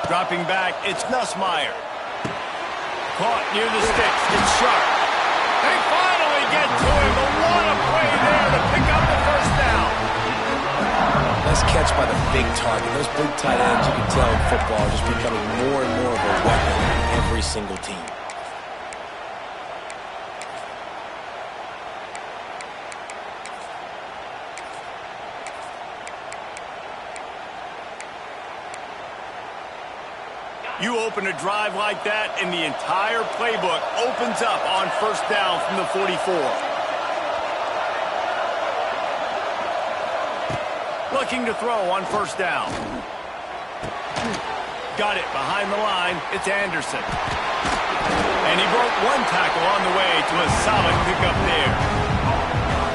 Dropping back, it's Nussmeier. Caught near the sticks, it's Sharp. They finally get to him, but what a play there to pick up the first down. Nice catch by the big target. Those big tight ends, you can tell in football, are just becoming more and more of a weapon in every single team. You open a drive like that, and the entire playbook opens up on first down from the 44. Looking to throw on first down. Got it behind the line. It's Anderson. And he broke one tackle on the way to a solid pickup there.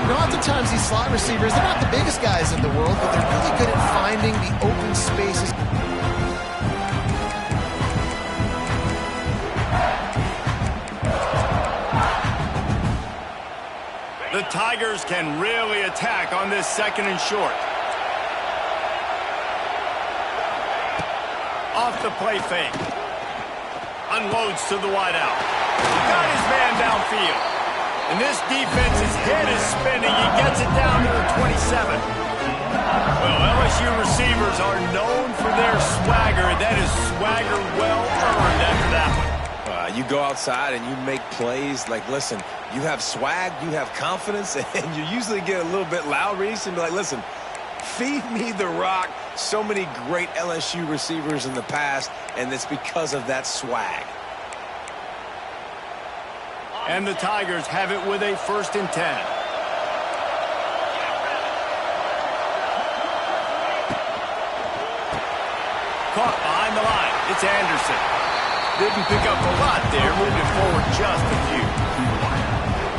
You know, oftentimes these slot receivers, they're not the biggest guys in the world, but they're really good at finding the open spaces. The Tigers can really attack on this second and short. Off the play fake. Unloads to the wideout. Got his man downfield. And this defense's head is spinning. He gets it down to the 27. Well, LSU receivers are known for their swagger. That is swagger well earned after that one. You go outside and you make plays. Like, listen, you have swag, you have confidence, and you usually get a little bit loud, Reese, and be like, listen, feed me the rock. So many great LSU receivers in the past, and it's because of that swag. And the Tigers have it with a 1st and 10. Caught behind the line. It's Anderson. Didn't pick up a lot there, moving forward just a few.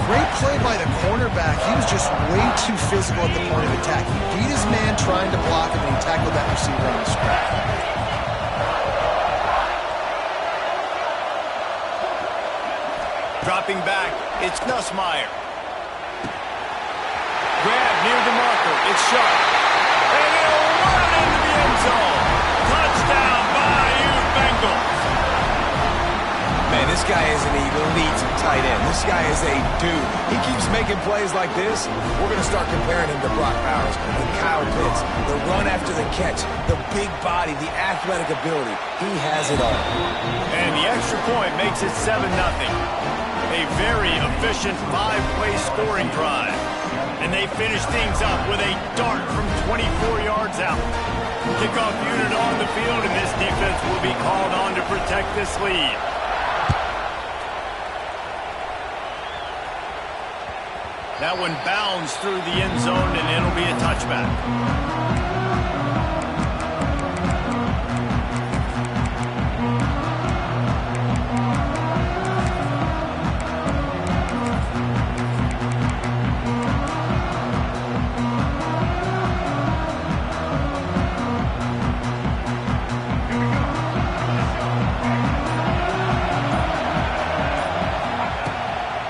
Great play by the cornerback. He was just way too physical at the point of attack. He beat his man trying to block him, and he tackled that receiver on the screen. Dropping back, it's Nussmeier. Grab near the marker, it's Sharp. And he'll run into the end zone. Touchdown, Bayou Bengals. Man, this guy is an elite tight end. This guy is a dude. He keeps making plays like this. We're going to start comparing him to Brock Bowers and Kyle Pitts. The run after the catch, the big body, the athletic ability. He has it all. And the extra point makes it 7-0. A very efficient 5-play scoring drive. And they finish things up with a dart from 24 yards out. Kickoff unit on the field, and this defense will be called on to protect this lead. That one bounds through the end zone, and it'll be a touchback.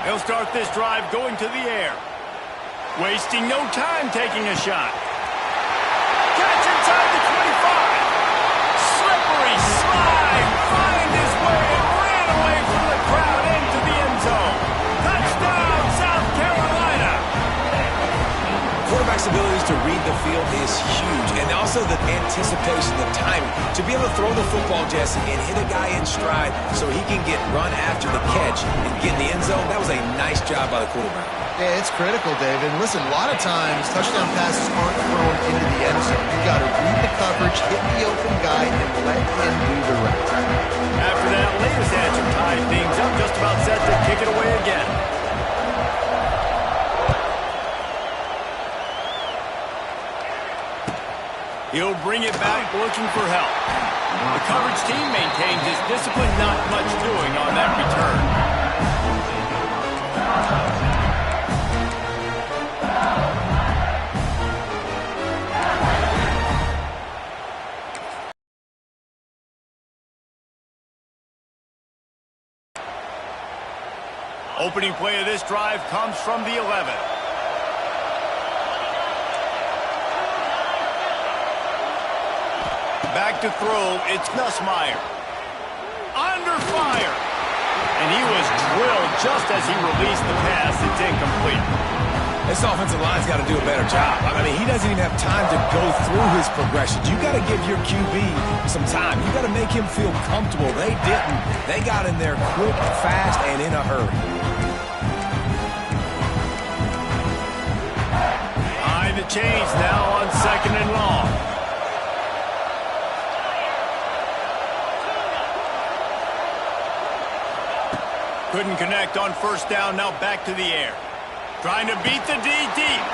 They'll start this drive going to the air. Wasting no time taking a shot. Catch inside the 25. Slippery slide. Find his way and ran away from the crowd into the end zone. Touchdown, South Carolina. Quarterback's abilities to read the field is huge. And also the anticipation, the timing. To be able to throw the football, Jesse, and hit a guy in stride so he can get run after the catch and get in the end zone, that was a nice job by the quarterback. Yeah, it's critical, David. Listen, a lot of times touchdown passes aren't thrown into the end zone. You've got to read the coverage, hit the open guy, and let him do the rest. After that latest answer tied things up, just about set to kick it away again. He'll bring it back looking for help. The coverage team maintains his discipline, not much doing on that return. Opening play of this drive comes from the 11. Back to throw, it's Nussmeier. Under fire. And he was drilled just as he released the pass. It's incomplete. This offensive line's got to do a better job. I mean, he doesn't even have time to go through his progressions. You got to give your QB some time. You got to make him feel comfortable. They didn't. They got in there quick, fast, and in a hurry. Behind the chains now on 2nd and long. Couldn't connect on 1st down. Now back to the air. Trying to beat the D deep.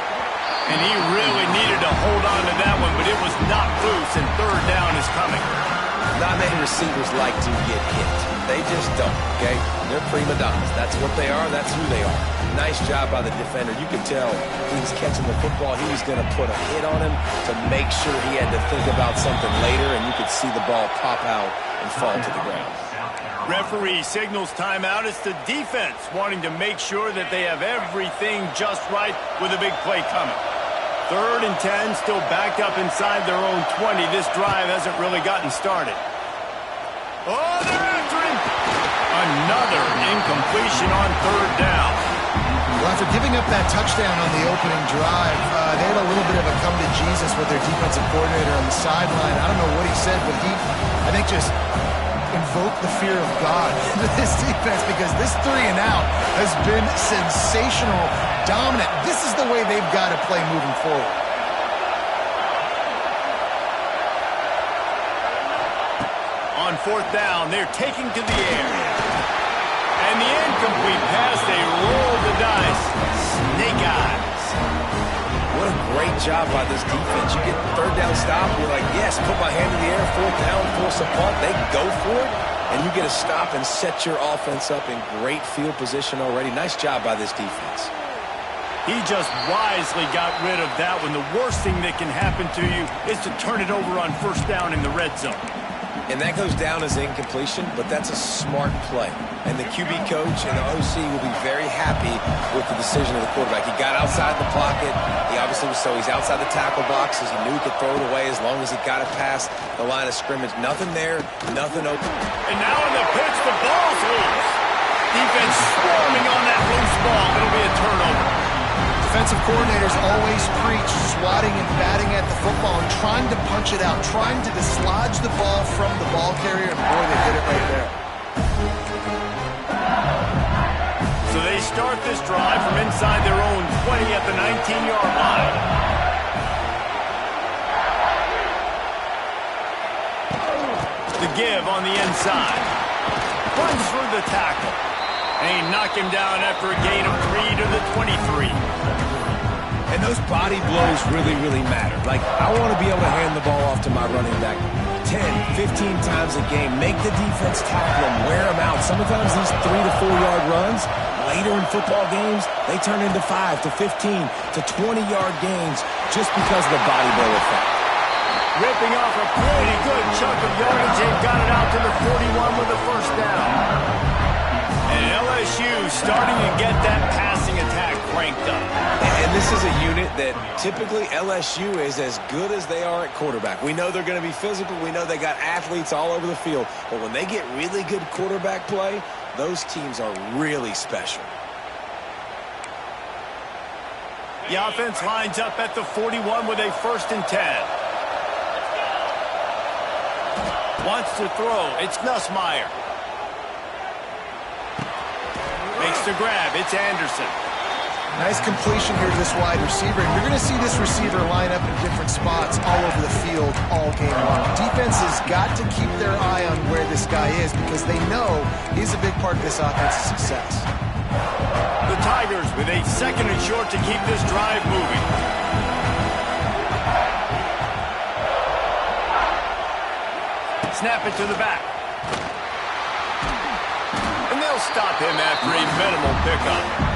And he really needed to hold on to that one, but it was knocked loose, and 3rd down is coming. Not many receivers like to get hit. They just don't, okay? They're prima donnas. That's what they are. That's who they are. Nice job by the defender. You could tell he was catching the football. He was going to put a hit on him to make sure he had to think about something later, and you could see the ball pop out and fall to the ground. Referee signals timeout. It's the defense wanting to make sure that they have everything just right with a big play coming. 3rd and 10, still backed up inside their own 20. This drive hasn't really gotten started. Oh, they're after him! Another incompletion on 3rd down. Well, after giving up that touchdown on the opening drive, they had a little bit of a come to Jesus with their defensive coordinator on the sideline. I don't know what he said, but he, I think, just invoke the fear of God into this defense, because this 3 and out has been sensational, dominant. This is the way they've got to play moving forward. On 4th down, they're taking to the air. And the incomplete pass, they roll the dice. Snake eyes. What a great job by this defense. You get 3rd down stop, you're like, yes, put my hand in the air, 4th down, force a punt. They go for it, and you get a stop and set your offense up in great field position already. Nice job by this defense. He just wisely got rid of that one. The worst thing that can happen to you is to turn it over on 1st down in the red zone. And that goes down as incompletion, but that's a smart play. And the QB coach and the OC will be very happy with the decision of the quarterback. He got outside the pocket. He obviously was he's outside the tackle boxes. He knew he could throw it away as long as he got it past the line of scrimmage. Nothing there, nothing open. And now in the pitch, the ball's loose. Defense swarming on that loose ball. It'll be a turnover. Defensive coordinators always preach swatting and batting at the football and trying to punch it out, trying to dislodge the ball from the ball carrier, and boy, they did it right there. So they start this drive from inside their own 20 at the 19-yard line. The give on the inside. Runs through the tackle. And he knocked him down after a gain of 3 to the 23. And those body blows really, really matter. Like, I want to be able to hand the ball off to my running back 10, 15 times a game. Make the defense tackle him, wear him out. Sometimes these 3 to 4 yard runs, later in football games, they turn into 5 to 15 to 20-yard gains just because of the body blow effect. Ripping off a pretty good chunk of yardage. They've got it out to the 41 with a 1st down. And LSU starting to get that passing attack cranked up. And this is a unit that typically LSU is as good as they are at quarterback. We know they're going to be physical. We know they got athletes all over the field. But when they get really good quarterback play, those teams are really special. The offense lines up at the 41 with a 1st and 10. Wants to throw. It's Nussmeier. Makes the grab. It's Anderson. Nice completion here to this wide receiver. And you're going to see this receiver line up in different spots all over the field all game long. Defense has got to keep their eye on where this guy is, because they know he's a big part of this offense's success. The Tigers with a 2nd and short to keep this drive moving. Snap it to the back. And they'll stop him after a minimal pickup.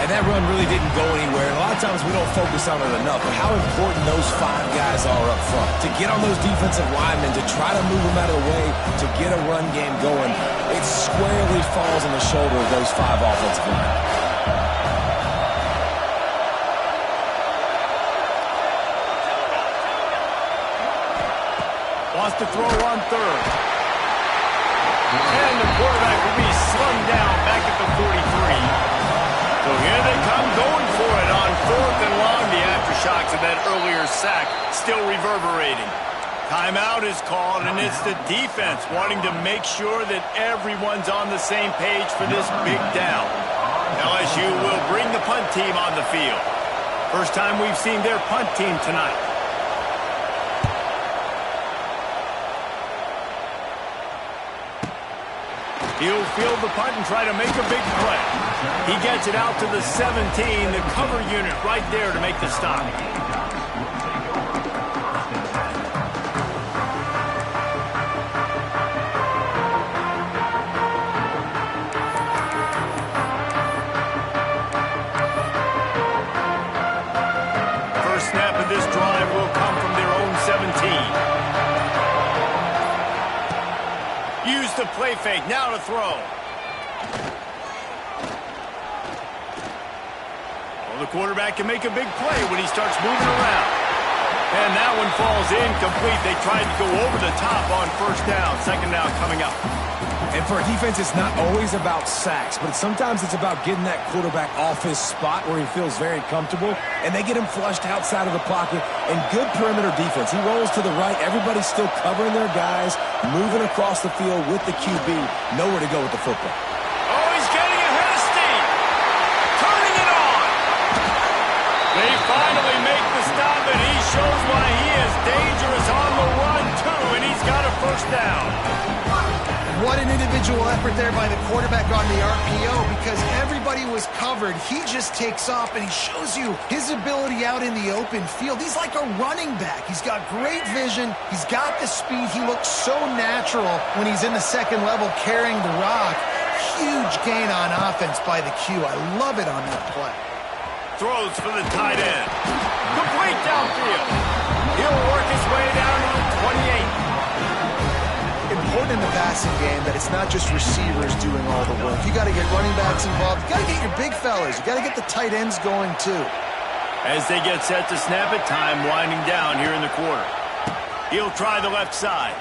And that run really didn't go anywhere. And a lot of times we don't focus on it enough, but how important those 5 guys are up front. To get on those defensive linemen, to try to move them out of the way, to get a run game going, it squarely falls on the shoulder of those 5 offensive linemen. toss to throw on third. And the quarterback will be slung down back at the 43. So here they come going for it on 4th and long. The aftershocks of that earlier sack still reverberating. Timeout is called, and it's the defense wanting to make sure that everyone's on the same page for this big down. LSU will bring the punt team on the field. First time we've seen their punt team tonight. He'll field the punt and try to make a big play. He gets it out to the 17, the cover unit right there to make the stop. First snap of this drive will come from their own 17. Use the play fake, now to throw. Well, the quarterback can make a big play when he starts moving around. And that one falls incomplete. They tried to go over the top on first down. Second down coming up. And for a defense, it's not always about sacks, but sometimes it's about getting that quarterback off his spot where he feels very comfortable, and they get him flushed outside of the pocket. And good perimeter defense. He rolls to the right. Everybody's still covering their guys, moving across the field with the QB. Nowhere to go with the football. Oh, he's getting ahead of steam. Turning it on. They finally make the stop, and he shows why he is dangerous on the run, too, and he's got a first down. What an individual effort there by the quarterback on the RPO, because everybody was covered. He just takes off, and he shows you his ability out in the open field. He's like a running back. He's got great vision. He's got the speed. He looks so natural when he's in the second level carrying the rock. Huge gain on offense by the Q. I love it on that play. Throws for the tight end. Complete downfield. He'll work his way down to the 28. Important in the passing game that it's not just receivers doing all the work. You got to get running backs involved. You got to get your big fellas. You got to get the tight ends going too. As they get set to snap it, time winding down here in the quarter. He'll try the left side.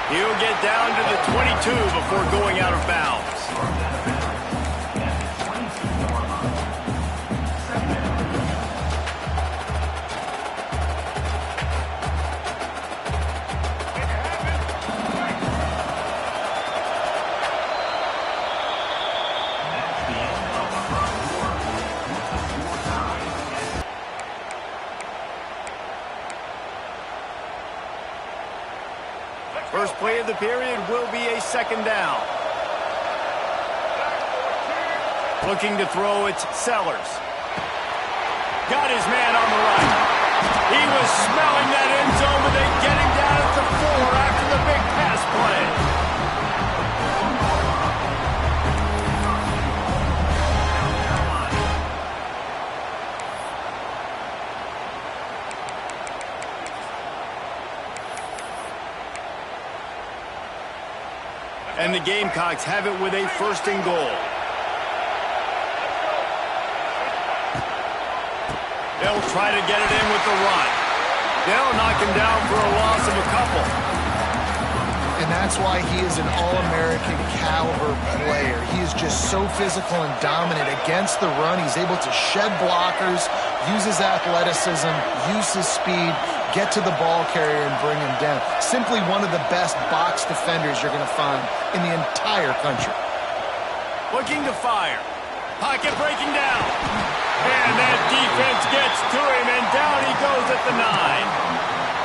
He'll get down to the 22 before going out of bounds. First play of the period will be a second down. Looking to throw, it's Sellers. Got his man on the right. He was smelling that end zone, but they get him down at the 4 after the big pass play. And the Gamecocks have it with a first and goal. They'll try to get it in with the run. They'll knock him down for a loss of a couple. And that's why he is an All-American caliber player. He is just so physical and dominant against the run. He's able to shed blockers, use his athleticism, use his speed, get to the ball carrier and bring him down. Simply one of the best box defenders you're going to find in the entire country. Looking to fire. Pocket breaking down. And that defense gets to him, and down he goes at the 9.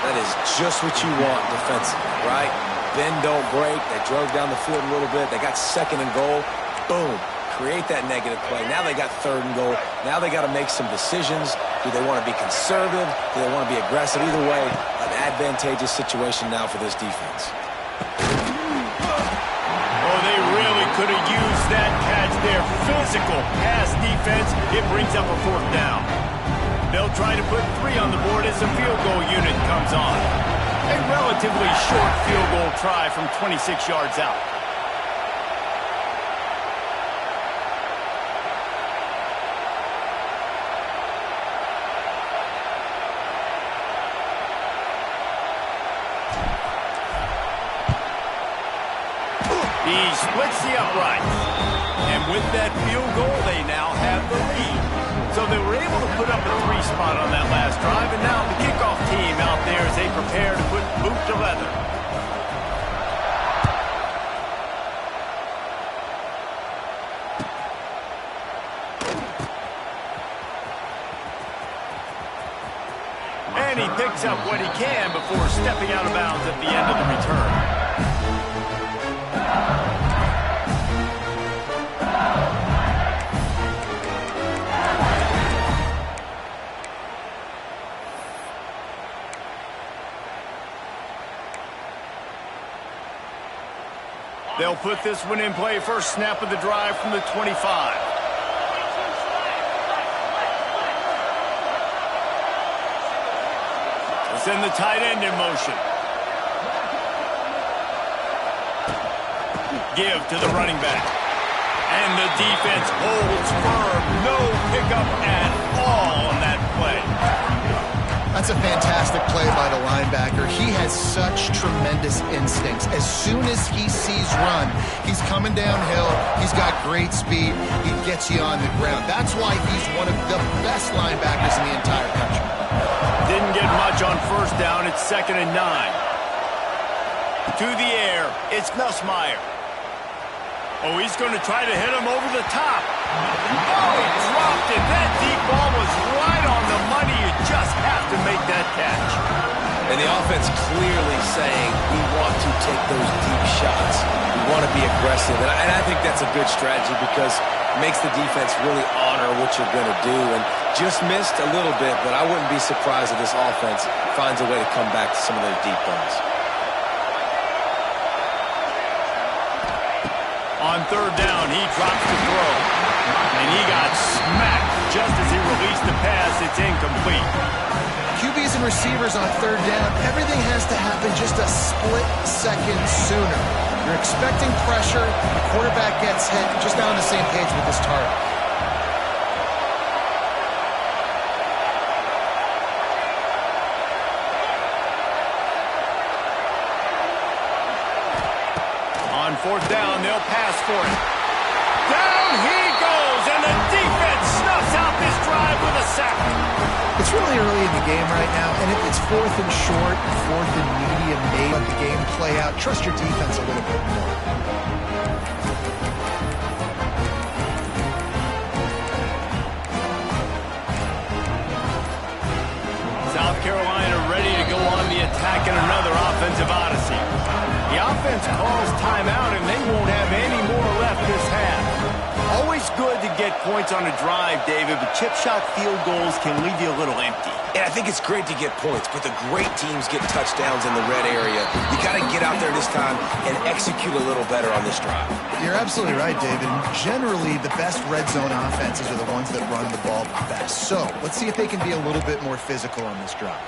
That is just what you want defensively, right? Bend, don't break. They drove down the field a little bit. They got second and goal. Boom. Create that negative play. Now they got third and goal. Now they got to make some decisions. Do they want to be conservative? Do they want to be aggressive? Either way, an advantageous situation now for this defense. Oh, they really could have used that catch there. Physical pass defense. It brings up a fourth down. They'll try to put 3 on the board as the field goal unit comes on. A relatively short field goal try from 26 yards out. He splits the uprights. And with that field goal, they now have the lead. So they were able to put up a 3 spot on that last drive, and now the kickoff team out there as they prepare to put boot to leather. And he picks up what he can before stepping out of bounds at the end of the return. They'll put this one in play. First snap of the drive from the 25. Send the tight end in motion. Give to the running back. And the defense holds firm. No pickup at all on that play. That's a fantastic play by the linebacker. He has such tremendous instincts. As soon as he sees run, he's coming downhill. He's got great speed. He gets you on the ground. That's why he's one of the best linebackers in the entire country. Didn't get much on first down. It's 2nd and 9. To the air. It's Nussmeier. Oh, he's going to try to hit him over the top. Oh, he dropped it. That deep ball was right on the money. You just have to make that catch. And the offense clearly saying, we want to take those deep shots. We want to be aggressive. And I think that's a good strategy because it makes the defense really honor what you're going to do. And just missed a little bit, but I wouldn't be surprised if this offense finds a way to come back to some of those deep balls. On 3rd down, he drops the throw. And he got smacked just as he released the pass. It's incomplete. QBs and receivers on 3rd down, everything has to happen just a split second sooner. You're expecting pressure, the quarterback gets hit, just not on the same page with this target. On 4th down, they'll pass for it. Down he goes, and the defense snuffs out this drive with a sack. It's really early in the game right now, and if it's 4th and short, 4th and medium, maybe let the game play out. Trust your defense a little bit more. South Carolina ready to go on the attack in another offensive odyssey. The offense calls timeout, and they won't have any more left this half. Always good to get points on a drive, David, but chip shot field goals can leave you a little empty. And I think it's great to get points, but the great teams get touchdowns in the red area. You got to get out there this time and execute a little better on this drive. You're absolutely right, David. Generally, the best red zone offenses are the ones that run the ball best. So let's see if they can be a little bit more physical on this drive.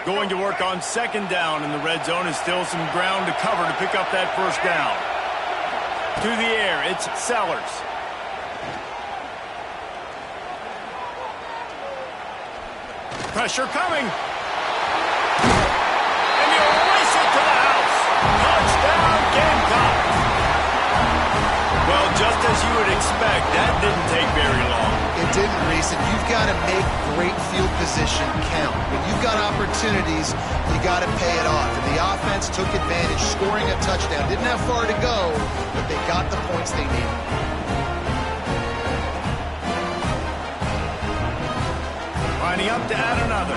Going to work on 2nd down in the red zone, and still some ground to cover to pick up that 1st down. To the air, it's Sellers. Pressure coming. And he'll race it to the house. Touchdown, Gamecock. Well, just as you would expect, that didn't take very long. It didn't, Reese, and you've got to make great field position count. When you've got opportunities, you got to pay it off. And the offense took advantage, scoring a touchdown. Didn't have far to go, but they got the points they needed. Lining up to add another.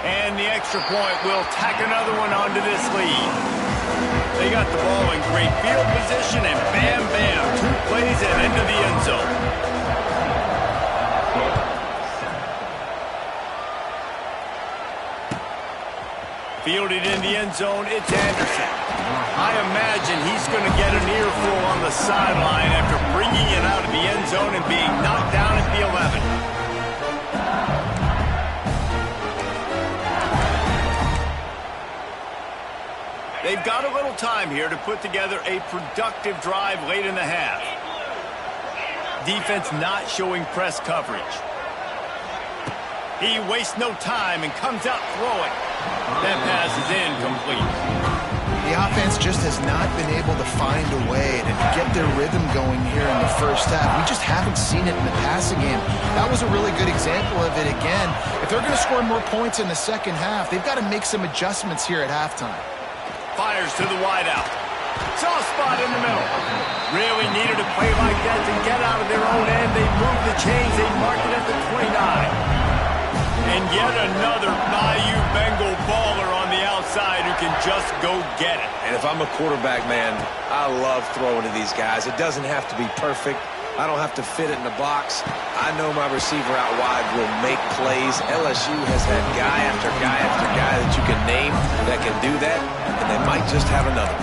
And the extra point will tack another one onto this lead. They got the ball in great field position, and bam, bam, 2 plays and into the end zone. Fielded in the end zone, it's Anderson. I imagine he's going to get an earful on the sideline after bringing it out of the end zone and being knocked down at the 11. They've got a little time here to put together a productive drive late in the half. Defense not showing press coverage. He wastes no time and comes out throwing. That pass is incomplete. The offense just has not been able to find a way to get their rhythm going here in the first half. We just haven't seen it in the passing game. That was a really good example of it again. If they're going to score more points in the second half, they've got to make some adjustments here at halftime. Fires to the wideout. Soft spot in the middle. Really needed a play like that to get out of their own end. They moved the chains. They marked it at the 29. And yet another Bayou Bengal baller on the outside who can just go get it. And if I'm a quarterback, man, I love throwing to these guys. It doesn't have to be perfect. I don't have to fit it in the box. I know my receiver out wide will make plays. LSU has had guy after guy after guy that you can name that can do that, and they might just have another.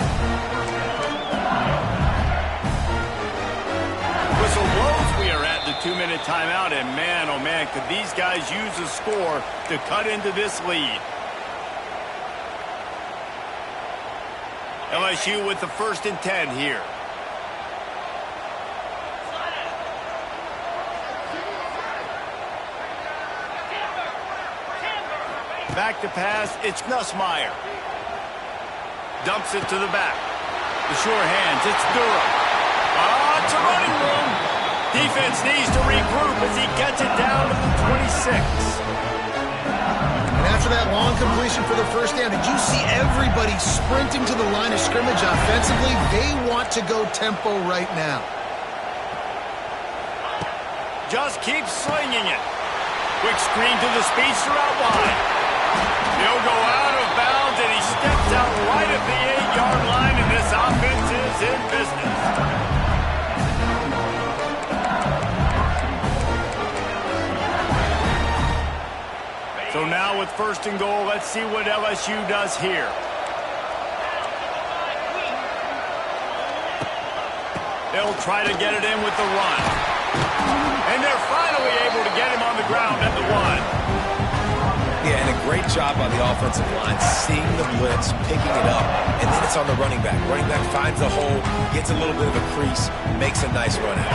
Whistle blows. We are at the 2-minute timeout, and man, oh man, could these guys use a score to cut into this lead. LSU with the 1st and 10 here. Back to pass, it's Nussmeier. Dumps it to the back. The sure hands, it's Durham. Oh, it's a running room. Defense needs to regroup as he gets it down to the 26. And after that long completion for the first down, did you see everybody sprinting to the line of scrimmage offensively? They want to go tempo right now. Just keep slinging it. Quick screen to the speedster out wide. He'll go out of bounds, and he steps out right at the 8-yard line, and this offense is in business. So now with 1st and goal, let's see what LSU does here. They'll try to get it in with the run. And they're finally able to get him on the ground at the 1. Yeah, and a great job by the offensive line, seeing the blitz, picking it up, and then it's on the running back. Running back finds a hole, gets a little bit of a crease, makes a nice run out.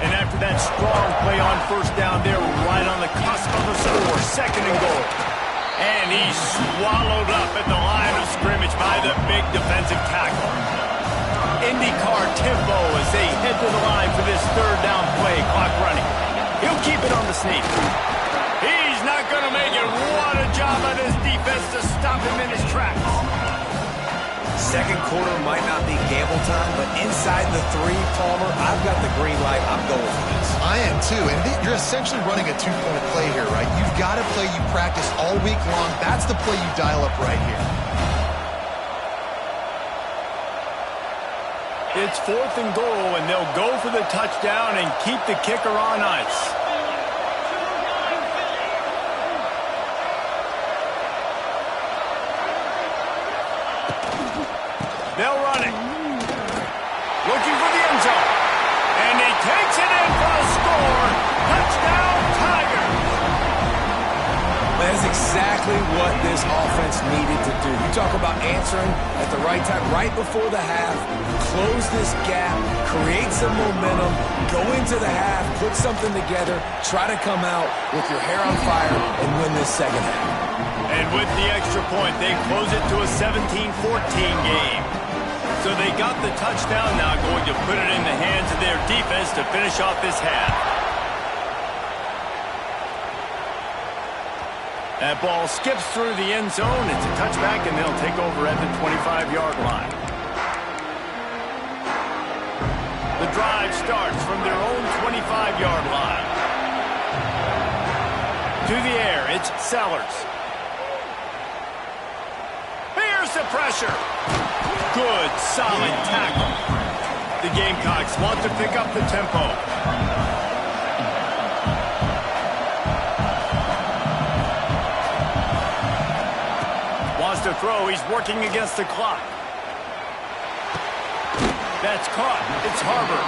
And after that strong play on 1st down, they're right on the cusp of a score. 2nd and goal. And he's swallowed up at the line of scrimmage by the big defensive tackle. IndyCar tempo as they head to the line for this 3rd down play. Clock running. He'll keep it on the sneak. He's not going to make it. What a job by this defense to stop him in his tracks. Second quarter might not be gamble time, but inside the 3, Palmer, I've got the green light. I'm going for this. I am too, and you're essentially running a 2-point play here, right? You've got a play you practice all week long. That's the play you dial up right here. It's 4th and goal, and they'll go for the touchdown and keep the kicker on ice. They'll run it. Looking for the end zone. And he takes it in for a score. Touchdown, Tigers. That is exactly what this offense needed to do. You talk about answering at the right time, right before the half, close this gap, create some momentum, go into the half, put something together, try to come out with your hair on fire and win this second half. And with the extra point, they close it to a 17-14 game. So they got the touchdown, now going to put it in the hands of their defense to finish off this half. That ball skips through the end zone. It's a touchback, and they'll take over at the 25-yard line. The drive starts from their own 25-yard line. To the air, it's Sellers. Here's the pressure. Good, solid tackle. The Gamecocks want to pick up the tempo. Wants to throw. He's working against the clock. That's caught. It's Harbor.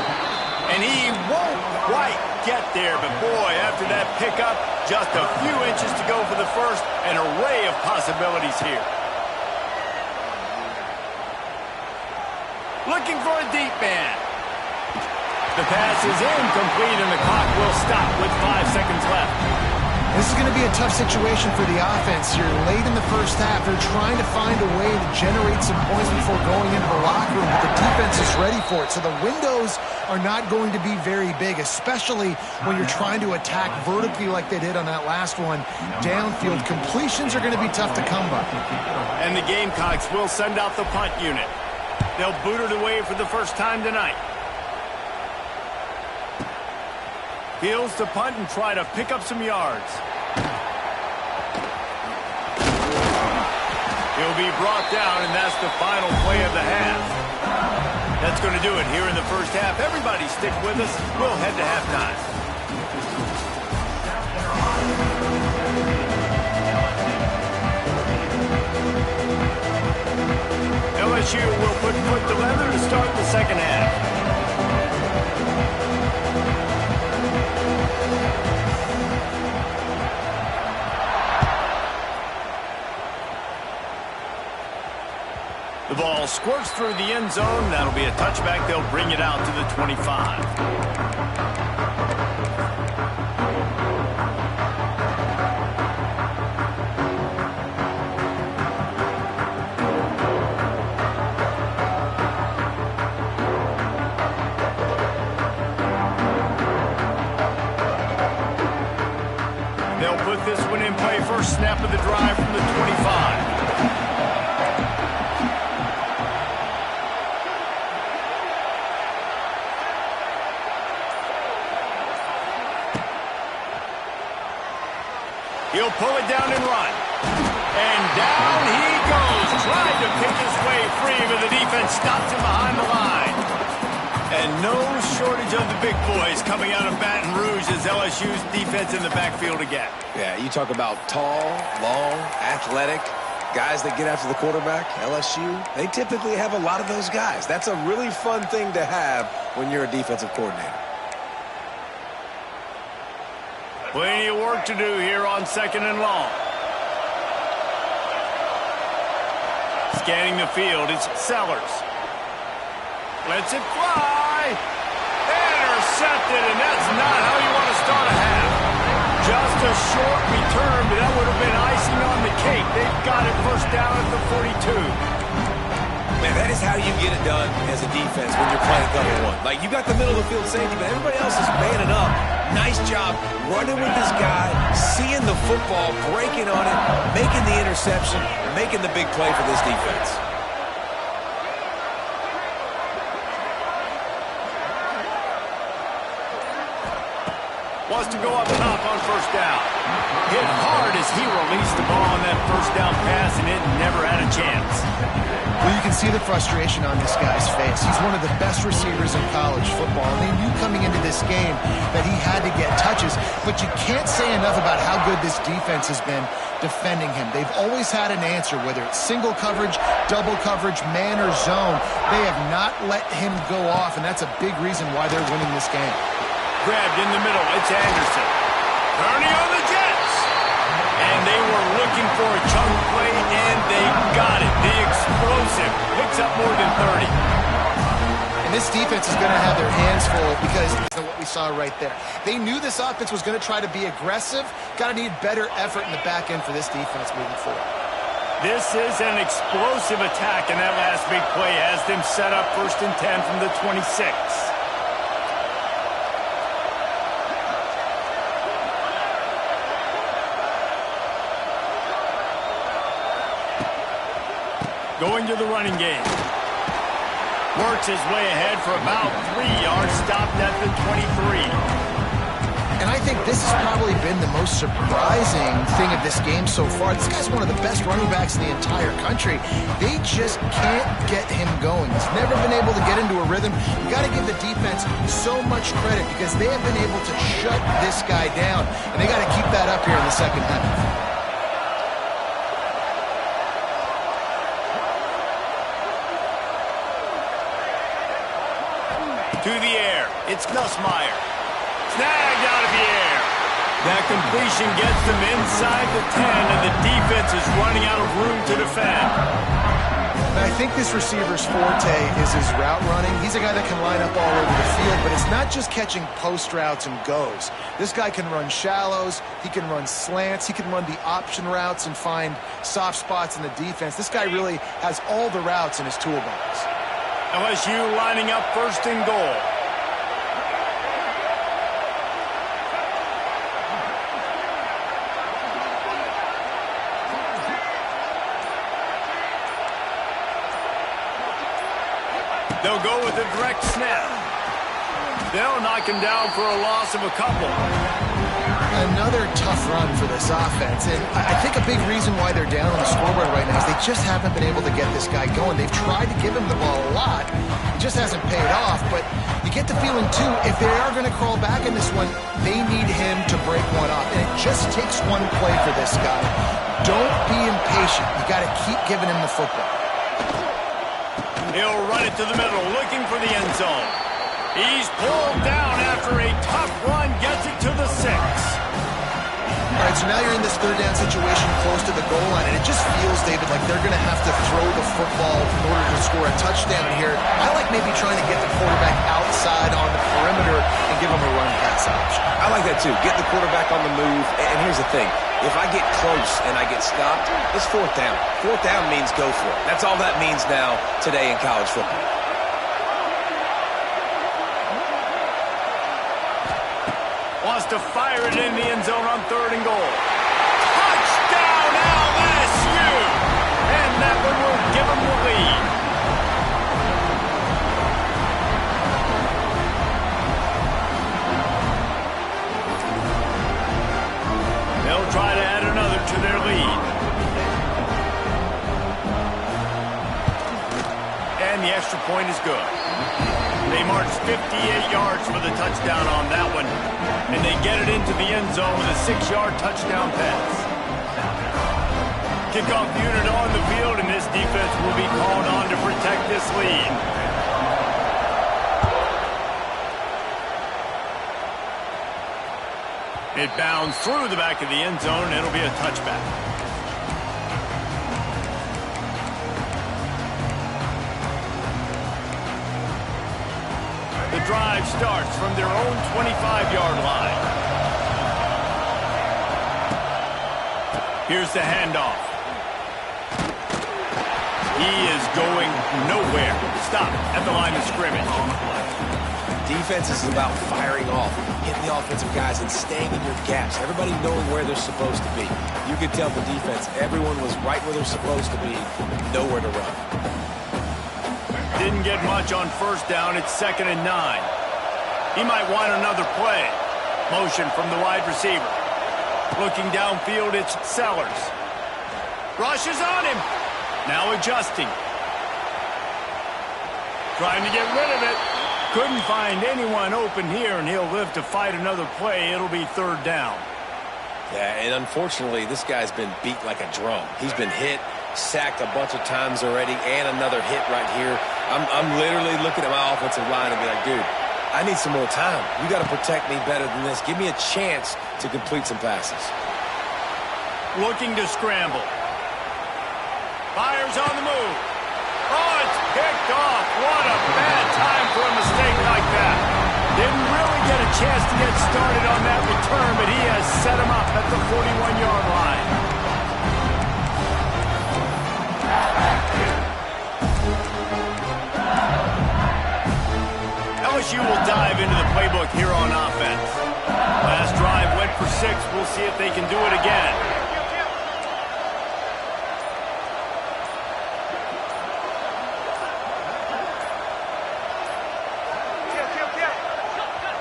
And he won't quite get there. But, boy, after that pickup, just a few inches to go for the first. An array of possibilities here. Looking for a deep man. The pass is incomplete, and the clock will stop with 5 seconds left. This is going to be a tough situation for the offense. You're late in the first half. They're trying to find a way to generate some points before going into the locker room, but the defense is ready for it. So the windows are not going to be very big, especially when you're trying to attack vertically like they did on that last one. Downfield completions are going to be tough to come by. And the Gamecocks will send out the punt unit. They'll boot it away for the first time tonight. Fields to punt and try to pick up some yards. He'll be brought down, and that's the final play of the half. That's going to do it here in the first half. Everybody stick with us. We'll head to halftime. LSU will put foot to leather to start the second half. The ball squirts through the end zone. That'll be a touchback. They'll bring it out to the 25. They'll put this one in play. First snap of the drive from the 25. He'll pull it down and run. And down he goes. Tried to pick his way free, but the defense stops him behind the line. And no shortage of the big boys coming out of Baton Rouge as LSU's defense in the backfield again. Yeah, you talk about tall, long, athletic, guys that get after the quarterback, LSU, they typically have a lot of those guys. That's a really fun thing to have when you're a defensive coordinator. Plenty of work to do here on second and long. Scanning the field, it's Sellers. Lets it fly. Intercepted, and that's not how you want to start a half. Just a short return, but that would have been icing on the cake. They've got it first down at the 42. Man, that is how you get it done as a defense when you're playing cover one. Like, you got the middle of the field safety, but everybody else is manning up. Nice job running with this guy, seeing the football, breaking on it, making the interception, making the big play for this defense. Wants to go up top on first down. Hit hard as he released the ball on that first down pass, and it never had a chance. Well, you can see the frustration on this guy's face. He's one of the best receivers in college football, and they knew coming into this game that he had to get touches, but you can't say enough about how good this defense has been defending him. They've always had an answer, whether it's single coverage, double coverage, man or zone. They have not let him go off, and that's a big reason why they're winning this game. Grabbed in the middle, it's Anderson. Turning on the Jets. And they were looking for a chunk play, and they got it. The explosive picks up more than 30. And this defense is going to have their hands full because of what we saw right there. They knew this offense was going to try to be aggressive. Got to need better effort in the back end for this defense moving forward. This is an explosive attack, and that last big play has them set up 1st and 10 from the 26. Going to the running game. Works his way ahead for about 3 yards, stopped at the 23. And I think this has probably been the most surprising thing of this game so far. This guy's one of the best running backs in the entire country. They just can't get him going. He's never been able to get into a rhythm. You got to give the defense so much credit because they have been able to shut this guy down. And they got to keep that up here in the second half. To the air, it's Nussmeier. Snagged out of the air. That completion gets them inside the 10, and the defense is running out of room to defend. And I think this receiver's forte is his route running. He's a guy that can line up all over the field, but it's not just catching post routes and goes. This guy can run shallows, he can run slants, he can run the option routes and find soft spots in the defense. This guy really has all the routes in his toolbox. LSU lining up first and goal. They'll go with a direct snap. They'll knock him down for a loss of a couple. Another tough run for this offense, and I think a big reason why they're down on the scoreboard right now is they just haven't been able to get this guy going. They've tried to give him the ball a lot. It just hasn't paid off, but you get the feeling, too, if they are going to crawl back in this one, they need him to break one off, and it just takes one play for this guy. Don't be impatient. You got to keep giving him the football. He'll run it to the middle, looking for the end zone. He's pulled down after a tough run, gets it to the 6. All right, so now you're in this third down situation close to the goal line, and it just feels, David, like they're going to have to throw the football in order to score a touchdown here. I like maybe trying to get the quarterback outside on the perimeter and give him a run-pass option. I like that, too. Get the quarterback on the move, and here's the thing. If I get close and I get stopped, it's fourth down. Fourth down means go for it. That's all that means now today in college football. Wants to fire it in the end zone on third and goal. Touchdown LSU! And that one will give them the lead. They'll try to add another to their lead. And the extra point is good. They marched 58 yards for the touchdown on that one, and they get it into the end zone with a 6-yard touchdown pass. Kickoff unit on the field, and this defense will be called on to protect this lead. It bounds through the back of the end zone, and it'll be a touchback. The drive starts from their own 25-yard line. Here's the handoff. He is going nowhere. Stop at the line of scrimmage. Defense is about firing off, hitting the offensive guys, and staying in your gaps. Everybody knowing where they're supposed to be. You could tell the defense, everyone was right where they're supposed to be, nowhere to run. Didn't get much on first down. It's 2nd and 9. He might want another play. Motion from the wide receiver. Looking downfield, it's Sellers. Rushes on him. Now adjusting. Trying to get rid of it. Couldn't find anyone open here, and he'll live to fight another play. It'll be 3rd down. Yeah, and unfortunately, this guy's been beat like a drum. He's been hit, sacked a bunch of times already, and another hit right here. I'm literally looking at my offensive line and be like, dude, I need some more time. You got to protect me better than this. Give me a chance to complete some passes. Looking to scramble. Fires on the move. Oh, it's picked off. What a bad time for a mistake like that. Didn't really get a chance to get started on that return, but he has set him up at the 41-yard line. LSU will dive into the playbook here on offense. Last drive went for 6. We'll see if they can do it again.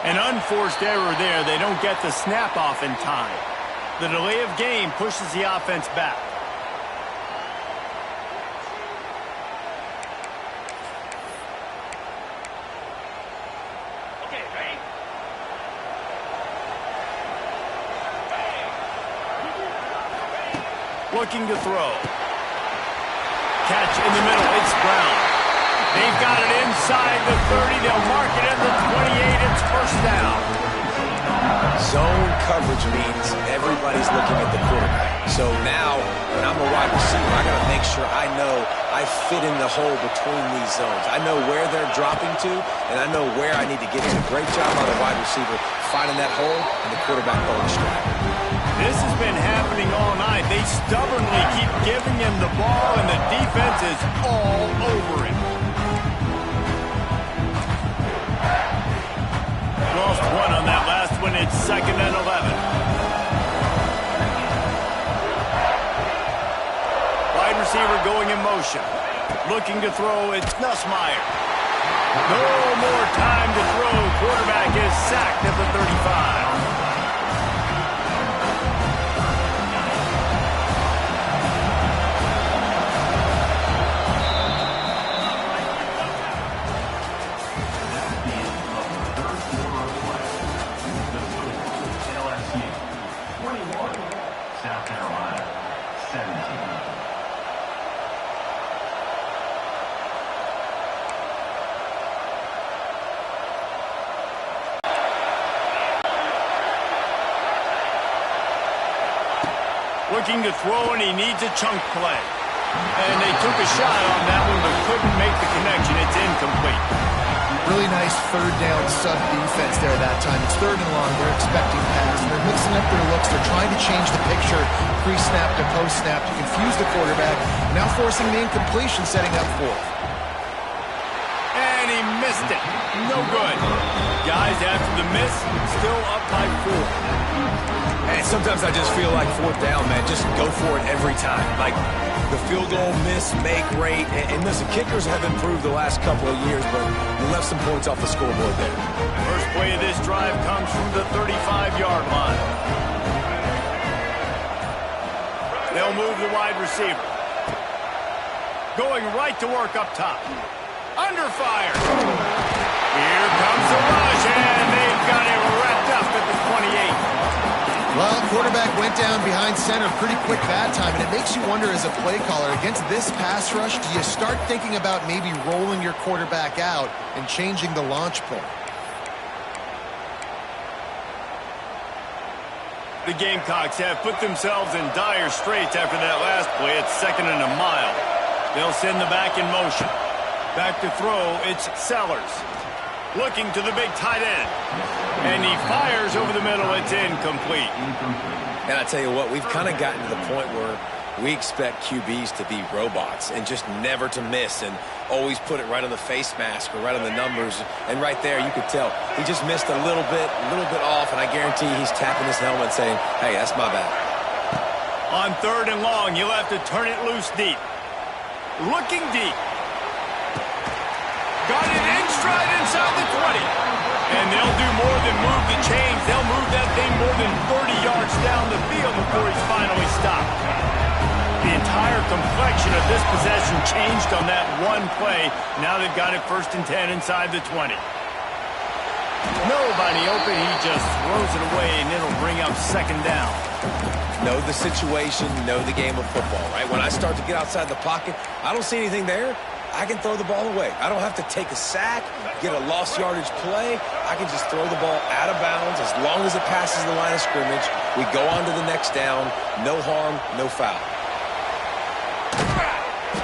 An unforced error there. They don't get the snap off in time. The delay of game pushes the offense back. Looking to throw. Catch in the middle. It's Brown. They've got it inside the 30. They'll mark it at the 28. It's 1st down. Zone coverage means everybody's looking at the quarterback. So now, when I'm a wide receiver, I got to make sure I know I fit in the hole between these zones. I know where they're dropping to, and I know where I need to get to. Great job by the wide receiver finding that hole and the quarterback going stride. This has been happening all night. They stubbornly keep giving him the ball, and the defense is all over him. Lost one on that last one. It's 2nd and 11. Wide receiver going in motion. Looking to throw. It's Nussmeier. No more time to throw. Quarterback is sacked at the 35. Looking to throw, and he needs a chunk play. And they took a shot on that one, but couldn't make the connection. It's incomplete. Really nice third down sub defense there that time. It's 3rd and long. They're expecting pass. They're mixing up their looks. They're trying to change the picture pre-snap to post-snap to confuse the quarterback. Now forcing the incompletion, setting up 4th. And he missed it. No good. Guys, after the miss, still up by 4. And sometimes I just feel like 4th down, man. Just go for it every time. Like the field goal miss, make rate. And listen, kickers have improved the last couple of years, but you left some points off the scoreboard there. First play of this drive comes from the 35-yard line. They'll move the wide receiver. Going right to work up top. Under fire. Here comes the rush, and they've got it wrapped up at the 28. Well, quarterback went down behind center pretty quick that time, and it makes you wonder as a play caller, against this pass rush, do you start thinking about maybe rolling your quarterback out and changing the launch point? The Gamecocks have put themselves in dire straits after that last play. It's 2nd and a mile. They'll send the back in motion. Back to throw, it's Sellers. Looking to the big tight end. And he fires over the middle. It's incomplete. And I tell you what, we've kind of gotten to the point where we expect QBs to be robots and just never to miss and always put it right on the face mask or right on the numbers. And right there, you could tell he just missed a little bit off, and I guarantee he's tapping his helmet saying, hey, that's my bad. On 3rd and long, you'll have to turn it loose deep. Looking deep. Got it in stride inside the 20. And they'll do more than move the chains. They'll move that thing more than 30 yards down the field before he's finally stopped. The entire complexion of this possession changed on that one play. Now they've got it 1st and 10 inside the 20. Nobody open. He just throws it away, and it'll bring up 2nd down. Know the situation, know the game of football, right? When I start to get outside the pocket, I don't see anything there. I can throw the ball away. I don't have to take a sack, get a lost yardage play. I can just throw the ball out of bounds as long as it passes the line of scrimmage. We go on to the next down. No harm, no foul.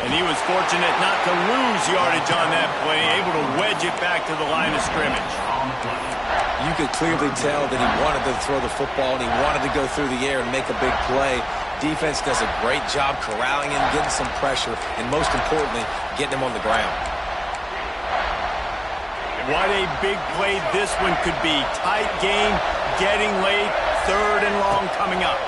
And he was fortunate not to lose yardage on that play, able to wedge it back to the line of scrimmage. You could clearly tell that he wanted to throw the football and he wanted to go through the air and make a big play. Defense does a great job corralling him, getting some pressure, and most importantly, getting him on the ground. What a big play this one could be. Tight game, getting late, 3rd and long coming up.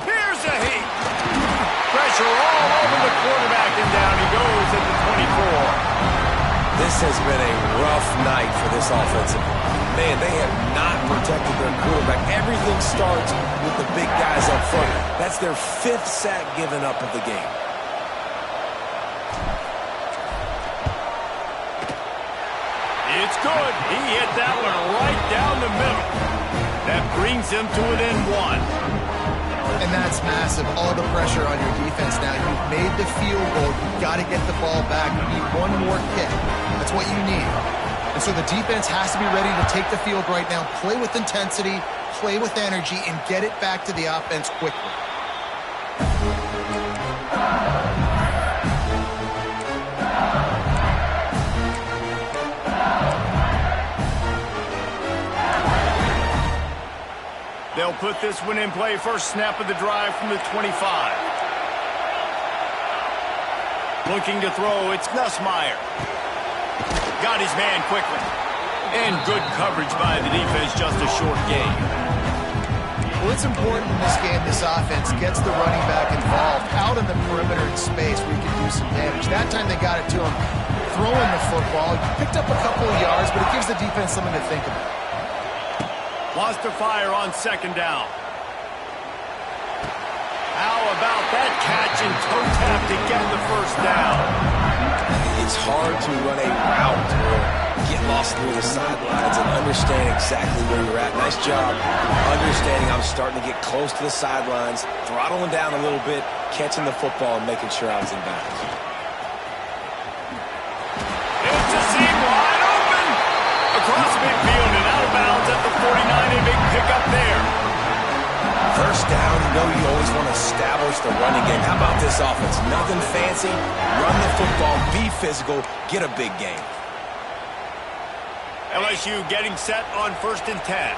Here's a heat. Pressure all over the quarterback, and down he goes at the 24. This has been a rough night for this offensive. Man, they have not protected their quarterback. Everything starts with the big guys up front. That's their 5th sack given up of the game. It's good. He hit that one right down the middle. That brings him to within 1. And that's massive. All the pressure on your defense now. You've made the field goal. You've got to get the ball back. You need one more kick. That's what you need. And so the defense has to be ready to take the field right now, play with intensity, play with energy, and get it back to the offense quickly. They'll put this one in play first snap of the drive from the 25. Looking to throw, it's Nussmeier. Got his man quickly. And good coverage by the defense, just a short gain. Well, it's important in this game, this offense gets the running back involved out in the perimeter in space where you can do some damage. That time they got it to him throwing the football. He picked up a couple of yards, but it gives the defense something to think about. Wants to fire on second down. How about that catch and toe tap to get the first down? It's hard to run a route or get lost through the sidelines and understand exactly where you're at. Nice job understanding I'm starting to get close to the sidelines, throttling down a little bit, catching the football and making sure I was in bounds. It's a seam wide open. Across midfield and out of bounds at the 49. A big pickup there. First down, you know you always want to establish the running game. How about this offense? Nothing fancy. Run the football, be physical, get a big game. LSU getting set on 1st and 10.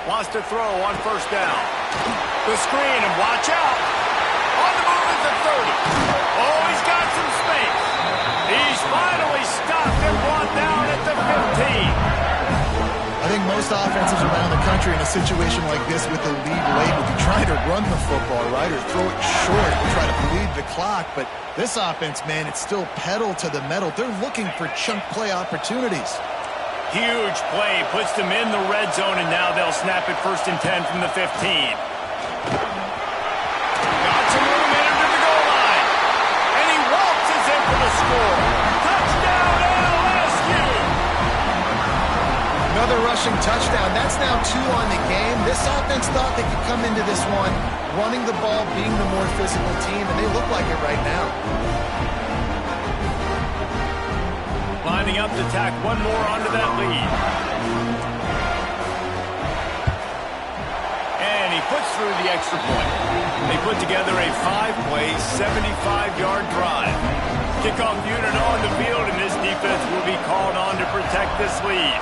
Wants to throw on 1st down. The screen, and watch out. On the move at the 30. Oh, he's got some space. He's finally stopped and brought down at the 15. I think most offenses around the country in a situation like this with the lead late would be trying to run the football, right, or throw it short and try to bleed the clock. But this offense, man, it's still pedal to the metal. They're looking for chunk play opportunities. Huge play, puts them in the red zone, and now they'll snap it 1st and 10 from the 15. Got some room in under the goal line. And he waltzes in for the score. Touchdown, LSU! Another rushing touchdown. That's now 2 on the game. This offense thought they could come into this one running the ball, being the more physical team, and they look like it right now. Lining up to tack one more onto that lead. And he puts through the extra point. They put together a 5-play, 75-yard drive. Kickoff unit on the field, and this defense will be called on to protect this lead.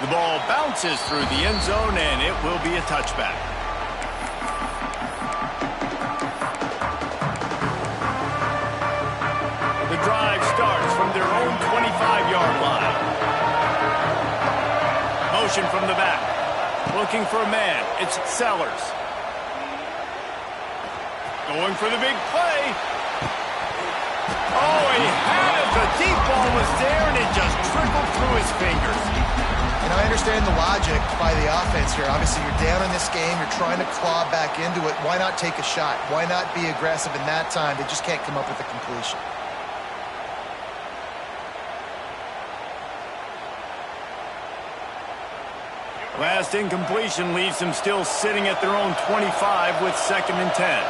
The ball bounces through the end zone, and it will be a touchback. The drive starts from their own 25-yard line. Motion from the back. Looking for a man. It's Sellers. Going for the big play. Oh, he had it. The deep ball was there, and it just trickled through his fingers. And I understand the logic by the offense here. Obviously, you're down in this game. You're trying to claw back into it. Why not take a shot? Why not be aggressive in that time? They just can't come up with a completion. Last incompletion leaves them still sitting at their own 25 with 2nd and 10.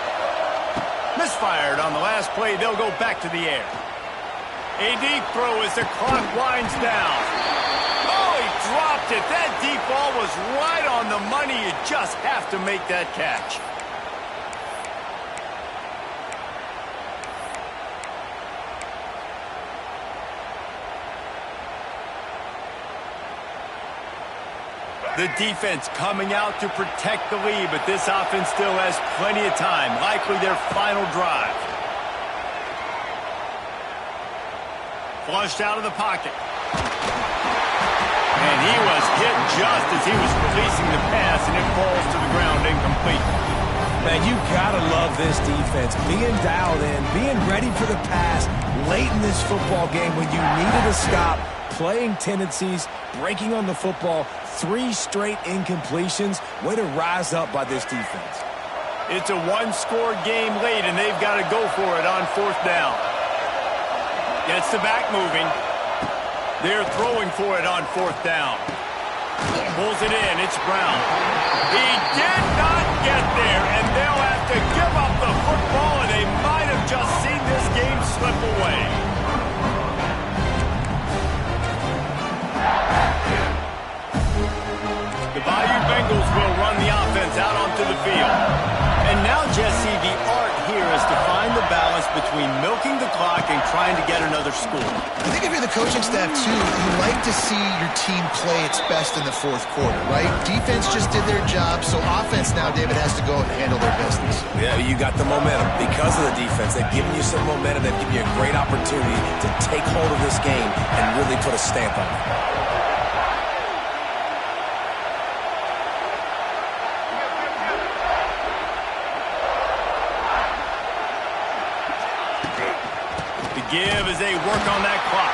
Misfired on the last play. They'll go back to the air. A deep throw as the clock winds down. Oh, he dropped it. That deep ball was right on the money. You just have to make that catch. The defense coming out to protect the lead, but this offense still has plenty of time, likely their final drive. Flushed out of the pocket. And he was hit just as he was releasing the pass, and it falls to the ground incomplete. Man, you gotta love this defense. Being dialed in, being ready for the pass late in this football game when you needed a stop, playing tendencies, breaking on the football, 3 straight incompletions. Way to rise up by this defense. It's a one-score game late, and they've got to go for it on 4th down. Gets the back moving. They're throwing for it on 4th down. Pulls it in. It's Brown. He did not get there, and they'll have to give up the football, and they might have just seen this game slip away. The Bayou Bengals will run the offense out onto the field. And now, Jesse, the art here is to find the balance between milking the clock and trying to get another score. I think if you're the coaching staff, too, you like to see your team play its best in the 4th quarter, right? Defense just did their job, so offense now, David, has to go and handle their business. Yeah, you got the momentum. Because of the defense, they've given you some momentum. They've given you a great opportunity to take hold of this game and really put a stamp on it. Give as they work on that clock.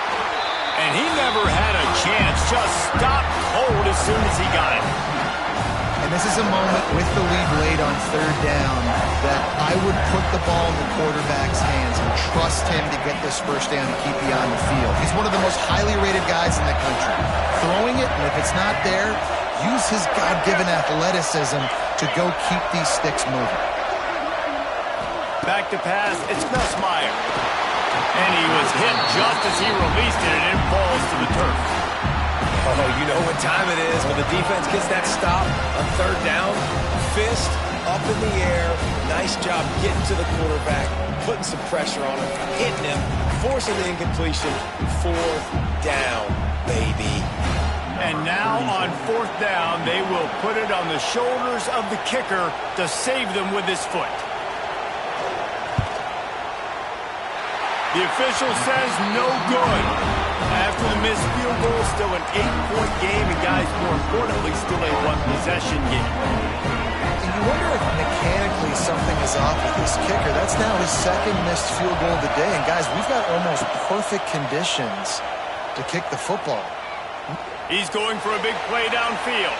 And he never had a chance. Just stopped cold as soon as he got it. And this is a moment with the lead late on 3rd down that I would put the ball in the quarterback's hands and trust him to get this 1st down and keep you on the field. He's one of the most highly rated guys in the country. Throwing it, and if it's not there, use his God-given athleticism to go keep these sticks moving. Back to pass. It's Nussmeier. And he was hit just as he released it, and it falls to the turf. Oh, you know what time it is when the defense gets that stop on 3rd down. Fist up in the air. Nice job getting to the quarterback, putting some pressure on him, hitting him, forcing the incompletion. 4th down, baby. And now on 4th down, they will put it on the shoulders of the kicker to save them with his foot. The official says no good. After the missed field goal, still an 8-point game, and guys, more importantly, still a one-possession game. And you wonder if mechanically something is off with this kicker. That's now his 2nd missed field goal of the day. And guys, we've got almost perfect conditions to kick the football. He's going for a big play downfield.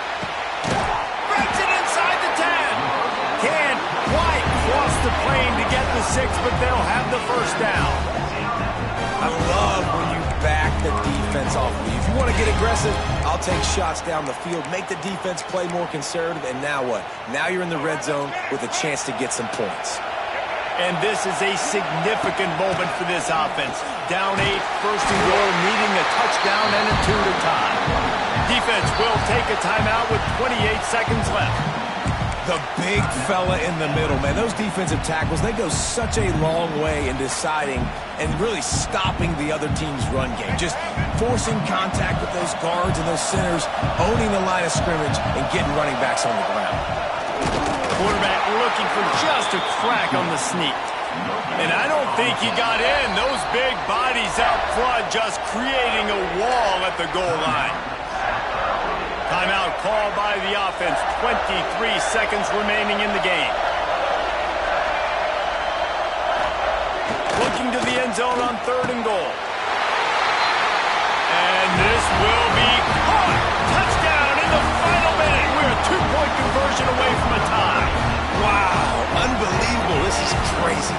Breaks it inside the 10. Can't quite cross the plane to get the 6, but they'll have the 1st down. I love when you back the defense off of you. If you want to get aggressive, I'll take shots down the field, make the defense play more conservative, and now what? Now you're in the red zone with a chance to get some points. And this is a significant moment for this offense. Down 8, 1st and goal, needing a touchdown and a 2 to tie. Defense will take a timeout with 28 seconds left. The big fella in the middle, man. Those defensive tackles, they go such a long way in deciding and really stopping the other team's run game. Just forcing contact with those guards and those centers, owning the line of scrimmage, and getting running backs on the ground. Quarterback looking for just a crack on the sneak. And I don't think he got in. Those big bodies out front just creating a wall at the goal line. Timeout called by the offense. 23 seconds remaining in the game. Looking to the end zone on 3rd and goal. And this will be caught. Touchdown in the final minute. We're a 2-point conversion away from a tie. Wow, unbelievable. This is crazy.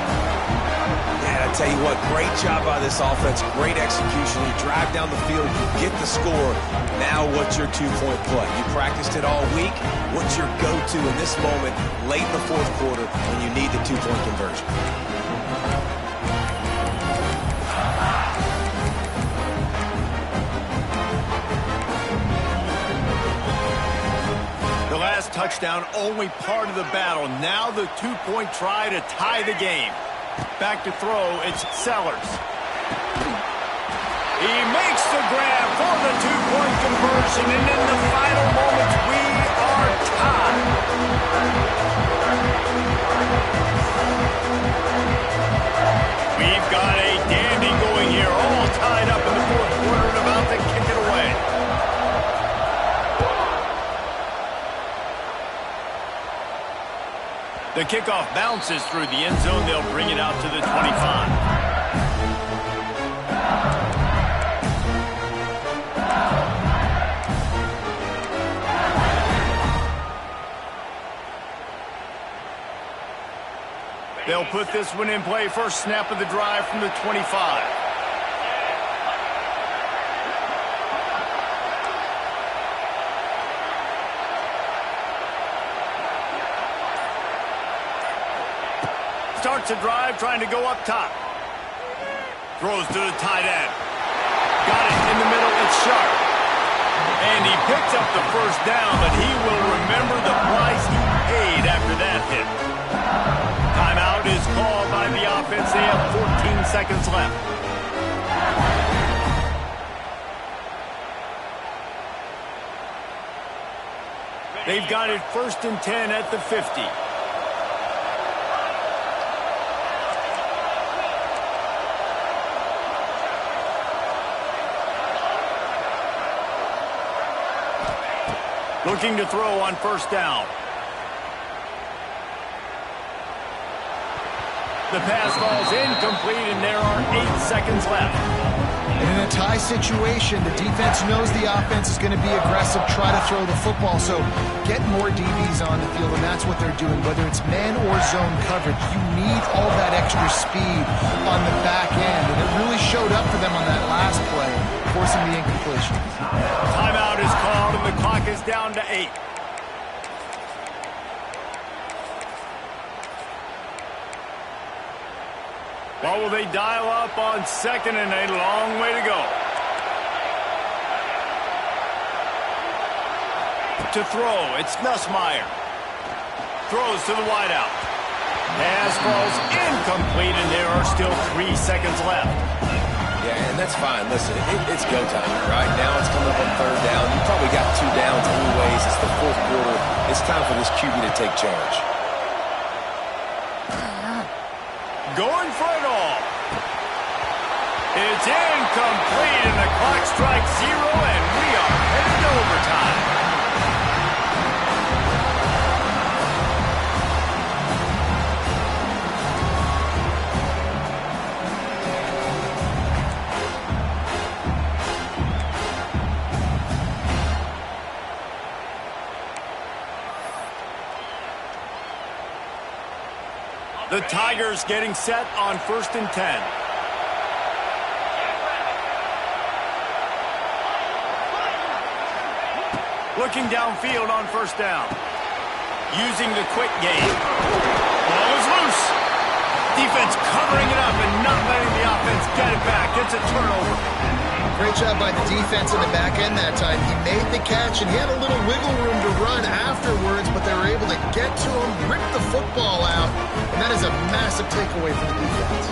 Man, I tell you what, great job by this offense. Great execution. You drive down the field, you get the score. Now what's your 2-point play? You practiced it all week. What's your go-to in this moment late in the 4th quarter when you need the 2-point conversion? The last touchdown only part of the battle. Now the 2-point try to tie the game. Back to throw, it's Sellers. He makes the grab for the 2-point conversion, and in the final moments, we are tied. We've got a dandy going here, all tied up in the 4th quarter and about to kick it away. The kickoff bounces through the end zone. They'll bring it out to the 25. They'll put this one in play first snap of the drive from the 25. Starts a drive trying to go up top. Throws to the tight end. Got it in the middle. It's Sharp. And he picks up the first down, but he will remember the price he paid after that hit. Timeout is called by the offense. They have 14 seconds left. They've got it 1st and 10 at the 50. Looking to throw on first down. The pass falls incomplete, and there are 8 seconds left. And in a tie situation, the defense knows the offense is going to be aggressive, try to throw the football. So get more DBs on the field, and that's what they're doing. Whether it's man or zone coverage, you need all that extra speed on the back end. And it really showed up for them on that last play, forcing the incompletion. Timeout is called, and the clock is down to 8. Well, will they dial up on 2nd and a long way to go? To throw, it's Nussmeier. Throws to the wideout. Pass falls incomplete, and there are still 3 seconds left. Yeah, and that's fine. Listen, it's go time, right? Now it's coming up on 3rd down. You probably got 2 downs anyways. It's the 4th quarter. It's time for this QB to take charge. Going for it all. It's incomplete, and the clock strikes 0, and we are headed to overtime. The Tigers getting set on 1st and 10. Looking downfield on first down. Using the quick game. Ball is loose. Defense covering it up and not letting the offense get it back. It's a turnover. Great job by the defense in the back end that time. He made the catch, and he had a little wiggle room to run afterwards, but they were able to get to him, rip the football out, and that is a massive takeaway for the defense.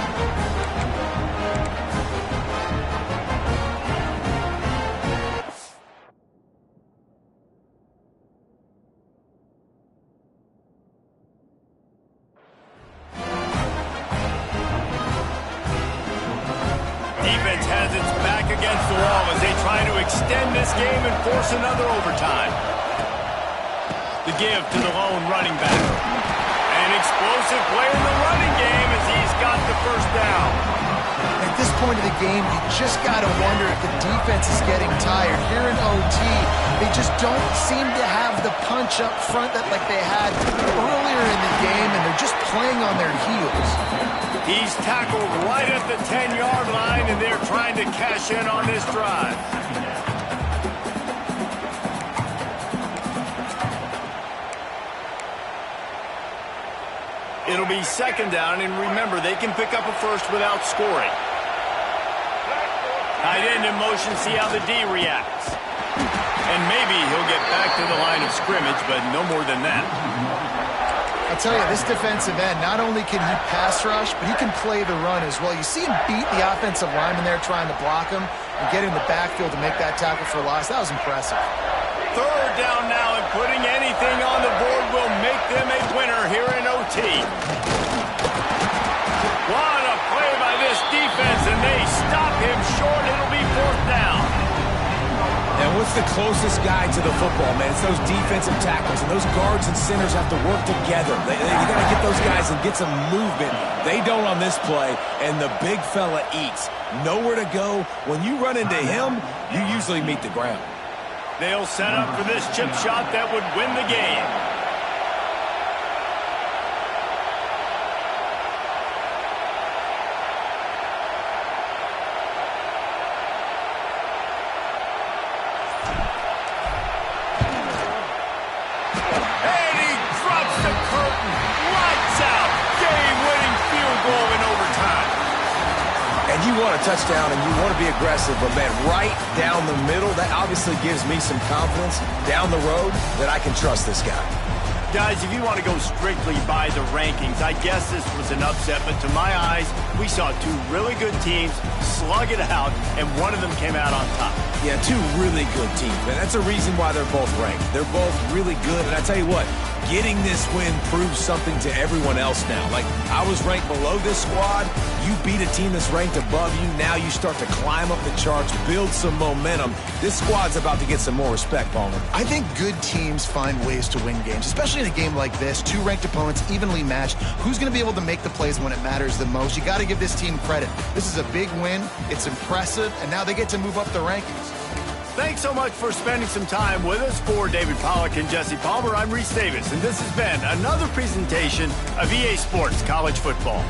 Defense has its back against the wall as they try to extend this game and force another overtime. The give to the lone running back. An explosive play in the running game as he's got the first down. At this point of the game, you just got to wonder if the defense is getting tired. Here in OT, they just don't seem to have the punch up front that like they had earlier in the game, and they're just playing on their heels. He's tackled right at the 10-yard line, and they're trying to cash in on this drive. It'll be 2nd down, and remember, they can pick up a first without scoring. Tight end in motion, see how the D reacts. And maybe he'll get back to the line of scrimmage, but no more than that. I'll tell you, this defensive end, not only can he pass rush, but he can play the run as well. You see him beat the offensive lineman there trying to block him and get in the backfield to make that tackle for loss. That was impressive. 3rd down now, and putting anything on the board will make them a winner here in OT. What a play by this defense, and they stop him short. It'll be 4th down. And what's the closest guy to the football, man? It's those defensive tackles, and those guards and centers have to work together. You got to get those guys and get some movement. They don't on this play, and the big fella eats. Nowhere to go. When you run into him, you usually meet the ground. They'll set up for this chip shot that would win the game. you want a touchdown and you want to be aggressive, but, man, right down the middle, that obviously gives me some confidence down the road that I can trust this guy. Guys, if you want to go strictly by the rankings, I guess this was an upset, but to my eyes, we saw two really good teams slug it out, and one of them came out on top. Yeah, two really good teams, man. That's a reason why they're both ranked. They're both really good, and I tell you what, getting this win proves something to everyone else now. Like, I was ranked below this squad. You beat a team that's ranked above you. Now you start to climb up the charts, build some momentum. This squad's about to get some more respect, Palmer. I think good teams find ways to win games, especially in a game like this. Two ranked opponents, evenly matched. Who's going to be able to make the plays when it matters the most? You got to give this team credit. This is a big win. It's impressive, and now they get to move up the rankings. Thanks so much for spending some time with us. For David Pollack and Jesse Palmer, I'm Reese Davis, and this has been another presentation of EA Sports College Football.